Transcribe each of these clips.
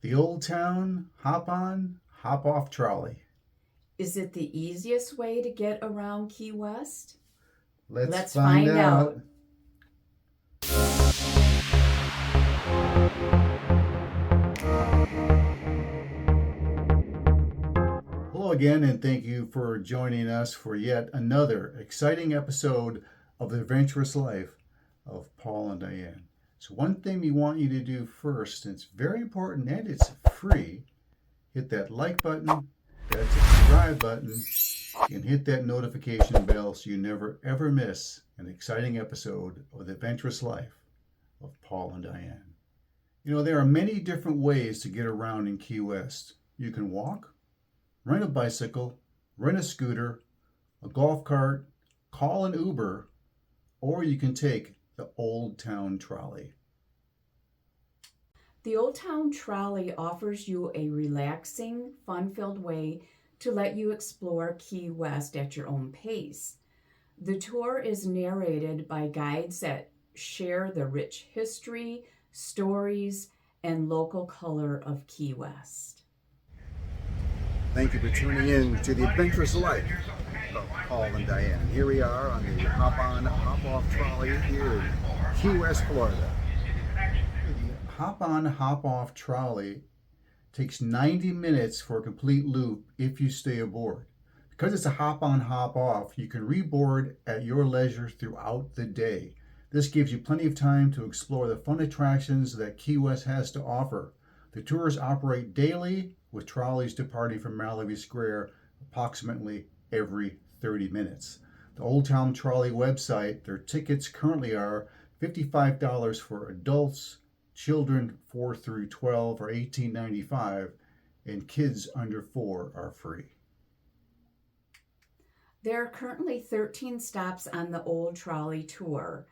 The Old Town Hop On, Hop Off Trolley. Is it the easiest way to get around Key West? Let's Let's find find out. out. Hello again, and thank you for joining us for yet another exciting episode of The Adventurous Life of Paul and Diane. So, one thing we want you to do first, and it's very important and it's free, hit that like button, that subscribe button, and hit that notification bell so you never ever miss an exciting episode of The Adventurous Life of Paul and Diane. You know, there are many different ways to get around in Key West. You can walk, rent a bicycle, rent a scooter, a golf cart, call an Uber, or you can take the Old Town Trolley. The Old Town Trolley offers you a relaxing, fun-filled way to let you explore Key West at your own pace. The tour is narrated by guides that share the rich history, stories, and local color of Key West. Thank you for tuning in to the adventurous life of Paul and Diane. Here we are on the Hop On, Hop Off Trolley here in Key West, Florida. The Hop On, Hop Off Trolley takes 90 minutes for a complete loop if you stay aboard. Because it's a hop on, hop off, you can reboard at your leisure throughout the day. This gives you plenty of time to explore the fun attractions that Key West has to offer. The tours operate daily, with trolleys departing from Mallory Square approximately every 30 minutes. The Old Town Trolley website, their tickets currently are $55 for adults, children 4 through 12 are $18.95, and kids under 4 are free. There are currently 13 stops on the Old Trolley tour.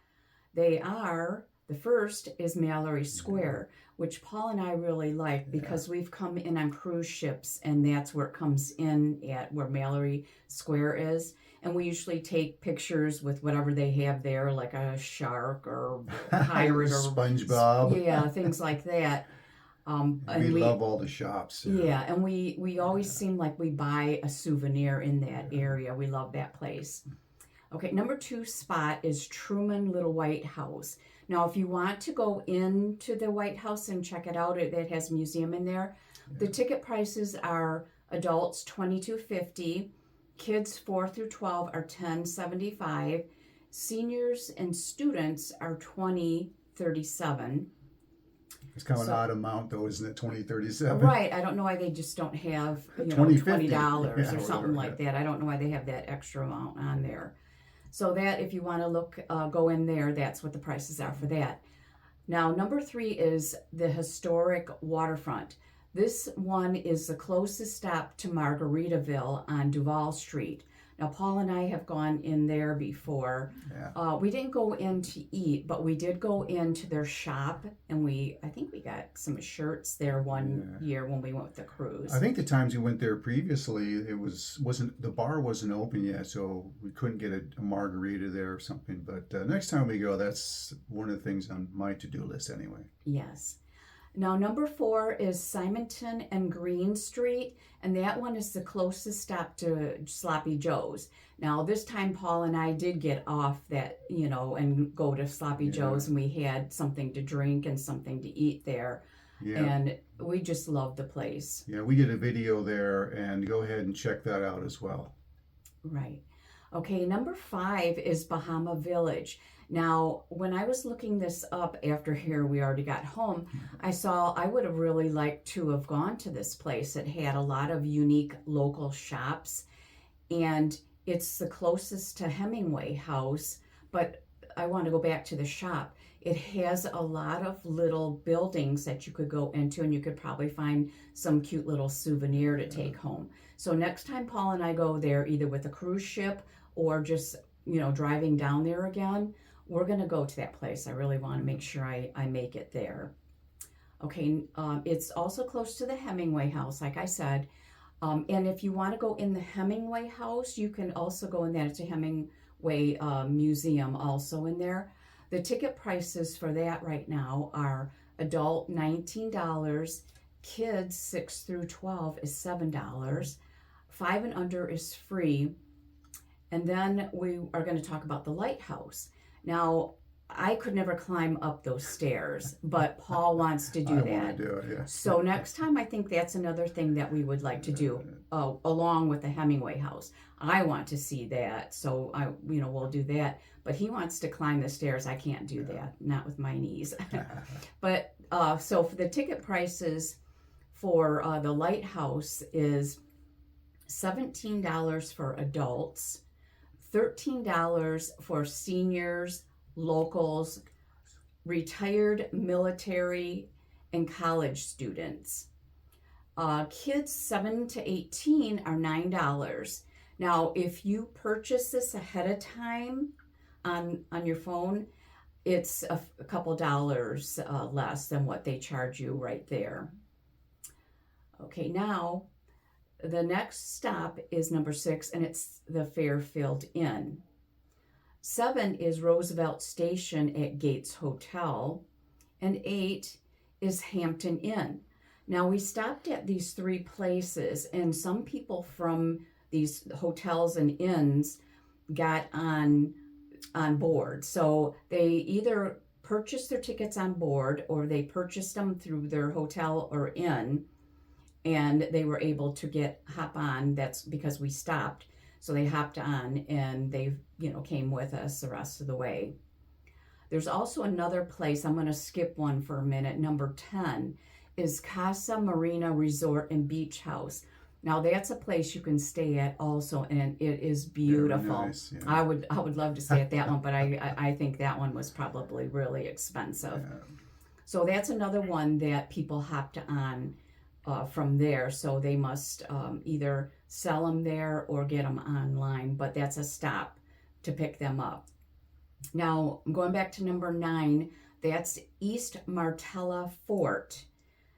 The first is Mallory Square, which Paul and I really like because we've come in on cruise ships and that's where it comes in at where Mallory Square is. And we usually take pictures with whatever they have there, like a shark or pirate or SpongeBob. Yeah, things like that. We love all the shops. Yeah, and we always seem like we buy a souvenir in that area. We love that place. Okay, number 2 spot is Truman Little White House. Now, if you want to go into the White House and check it out, it has a museum in there. The ticket prices are adults $22.50, kids 4 through 12 are $10.75, seniors and students are $20.37. It's kind of an odd amount, though, isn't it? $20.37. Right. I don't know why they just don't have $20 or something like that. I don't know why they have that extra amount on there. So that if you want to look, go in there, that's what the prices are for that. Now, number 3 is the historic waterfront. This one is the closest stop to Margaritaville on Duval Street. Now, Paul and I have gone in there before. Yeah. We didn't go in to eat, but we did go into their shop, and I think we got some shirts there one year when we went with the cruise. I think the times we went there previously, the bar wasn't open yet, so we couldn't get a margarita there or something. But next time we go, that's one of the things on my to-do list anyway. Yes. Now, number 4 is Simonton and Green Street, and that one is the closest stop to Sloppy Joe's. Now, this time Paul and I did get off that, and go to Sloppy Joe's, and we had something to drink and something to eat there. Yeah. And we just love the place. Yeah, we did a video there, and go ahead and check that out as well. Right. Okay, number 5 is Bahama Village. Now, when I was looking this up after we already got home, I saw I would have really liked to have gone to this place. It had a lot of unique local shops, and it's the closest to Hemingway House, but I want to go back to the shop. It has a lot of little buildings that you could go into, and you could probably find some cute little souvenir to take home. So next time Paul and I go there, either with a cruise ship or just, driving down there again, we're going to go to that place. I really want to make sure I make it there. Okay, it's also close to the Hemingway House, like I said. And if you want to go in the Hemingway House, you can also go in that. It's a Hemingway museum also in there. The ticket prices for that right now are adult $19, kids 6 through 12 is $7. 5 and under is free. And then we are going to talk about the lighthouse. Now, I could never climb up those stairs, but Paul wants to do I that. want to do it, yeah. So next time, I think that's another thing that we would like to do, along with the Hemingway house. I want to see that, so we'll do that. But he wants to climb the stairs. I can't do that, not with my knees. But so for the ticket prices for the lighthouse is $17 for adults, $13 for seniors, locals, retired military, and college students. Kids 7 to 18 are $9. Now, if you purchase this ahead of time on your phone, it's a couple dollars less than what they charge you right there. Okay, now the next stop is number 6, and it's the Fairfield Inn. 7 is Roosevelt Station at Gates Hotel, and 8 is Hampton Inn. Now, we stopped at these 3 places, and some people from these hotels and inns got on board. So they either purchased their tickets on board, or they purchased them through their hotel or inn, and they were able to hop on. That's because we stopped. So they hopped on, and they came with us the rest of the way. There's also another place, I'm going to skip one for a minute. Number 10 is Casa Marina Resort and Beach House. Now that's a place you can stay at also, and it is beautiful. Very nice, yeah. I would love to stay at that one, but I think that one was probably really expensive. Yeah. So that's another one that people hopped on from there. So they must either sell them there or get them online, but that's a stop to pick them up. Now, going back to number 9, that's East Martella Fort.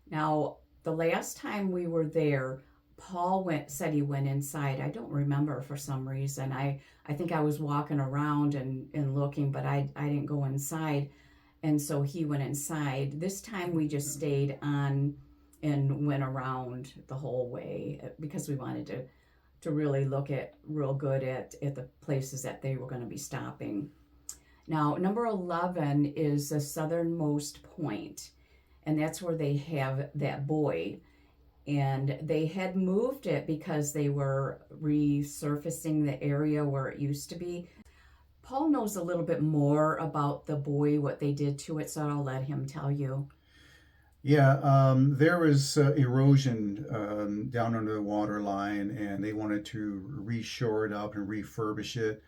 Now, the last time we were there, Paul said he went inside. I don't remember for some reason. I think I was walking around and looking, but I didn't go inside. And so he went inside. This time we just stayed on and went around the whole way because we wanted to really look at real good at the places that they were going to be stopping. Now, number 11 is the southernmost point, and that's where they have that buoy. And they had moved it because they were resurfacing the area where it used to be. Paul knows a little bit more about the buoy, what they did to it, so I'll let him tell you. Yeah, there was erosion down under the water line, and they wanted to reshore it up and refurbish it.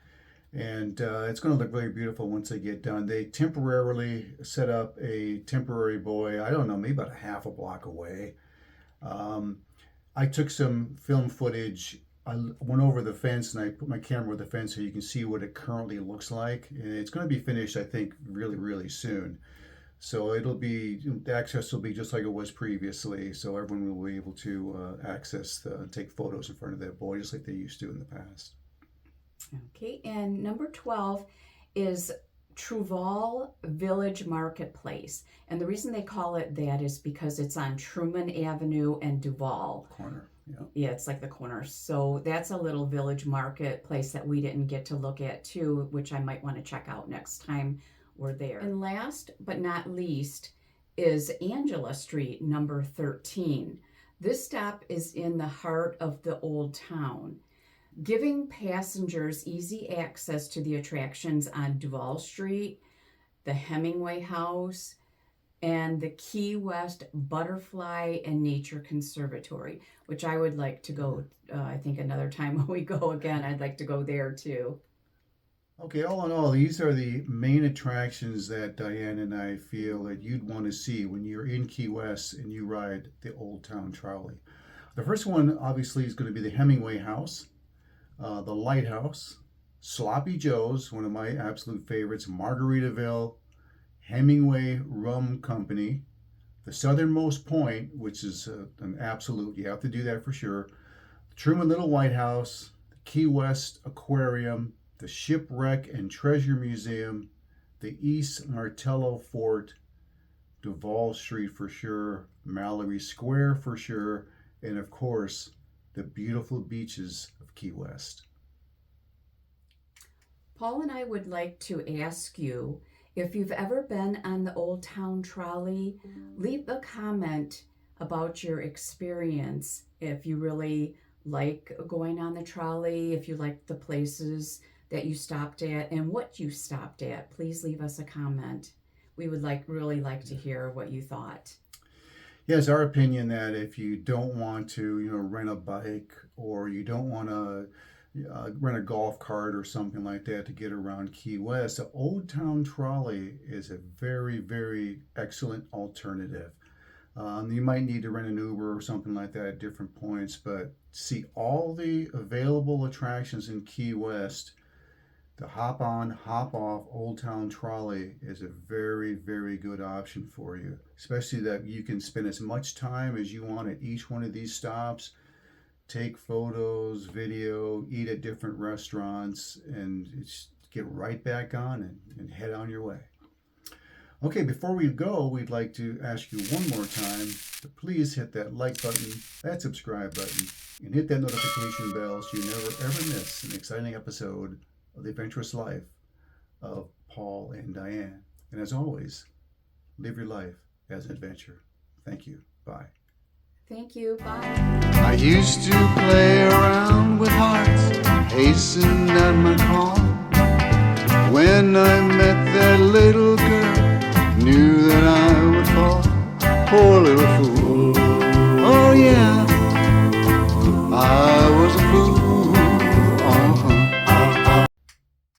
And it's going to look very beautiful once they get done. They temporarily set up a temporary buoy, I don't know, maybe about a half a block away. I took some film footage. I went over the fence and I put my camera over the fence so you can see what it currently looks like. And it's going to be finished, I think, really, really soon. So the access will be just like it was previously. So everyone will be able to take photos in front of that buoy just like they used to in the past. Okay, and number 12 is Truval Village Marketplace. And the reason they call it that is because it's on Truman Avenue and Duval. Corner, yeah. Yeah, it's like the corner. So that's a little village marketplace that we didn't get to look at too, which I might want to check out next time we're there. And last but not least is Angela Street, number 13. This stop is in the heart of the Old Town, giving passengers easy access to the attractions on Duval Street, the Hemingway House, and the Key West Butterfly and Nature Conservatory, which I would like to go, I think another time when we go again, I'd like to go there too. Okay, all in all, these are the main attractions that Diane and I feel that you'd want to see when you're in Key West and you ride the Old Town Trolley. The first one, obviously, is going to be the Hemingway House. The Lighthouse, Sloppy Joe's, one of my absolute favorites, Margaritaville, Hemingway Rum Company, the Southernmost Point, which is an absolute, you have to do that for sure, the Truman Little White House, the Key West Aquarium, the Shipwreck and Treasure Museum, the East Martello Fort, Duval Street for sure, Mallory Square for sure, and of course, the beautiful beaches of Key West. Paul and I would like to ask you if you've ever been on the Old Town Trolley, leave a comment about your experience. If you really like going on the trolley, if you like the places that you stopped at and what you stopped at, please leave us a comment. We would really like to hear what you thought. Yeah, it's our opinion that if you don't want to, rent a bike, or you don't want to rent a golf cart or something like that to get around Key West, the Old Town Trolley is a very, very excellent alternative. You might need to rent an Uber or something like that at different points, but see all the available attractions in Key West. The hop on, hop off Old Town Trolley is a very, very good option for you, especially that you can spend as much time as you want at each one of these stops, take photos, video, eat at different restaurants, and just get right back on and head on your way. Okay, before we go, we'd like to ask you one more time to please hit that like button, that subscribe button, and hit that notification bell so you never ever miss an exciting episode of The Adventurous Life of Paul and Diane. And as always, live your life as an adventure. Thank you. Bye. Thank you. Bye. I used to play around with hearts, hasten at my call. When I met that little girl, knew that I would fall. Poor little fool.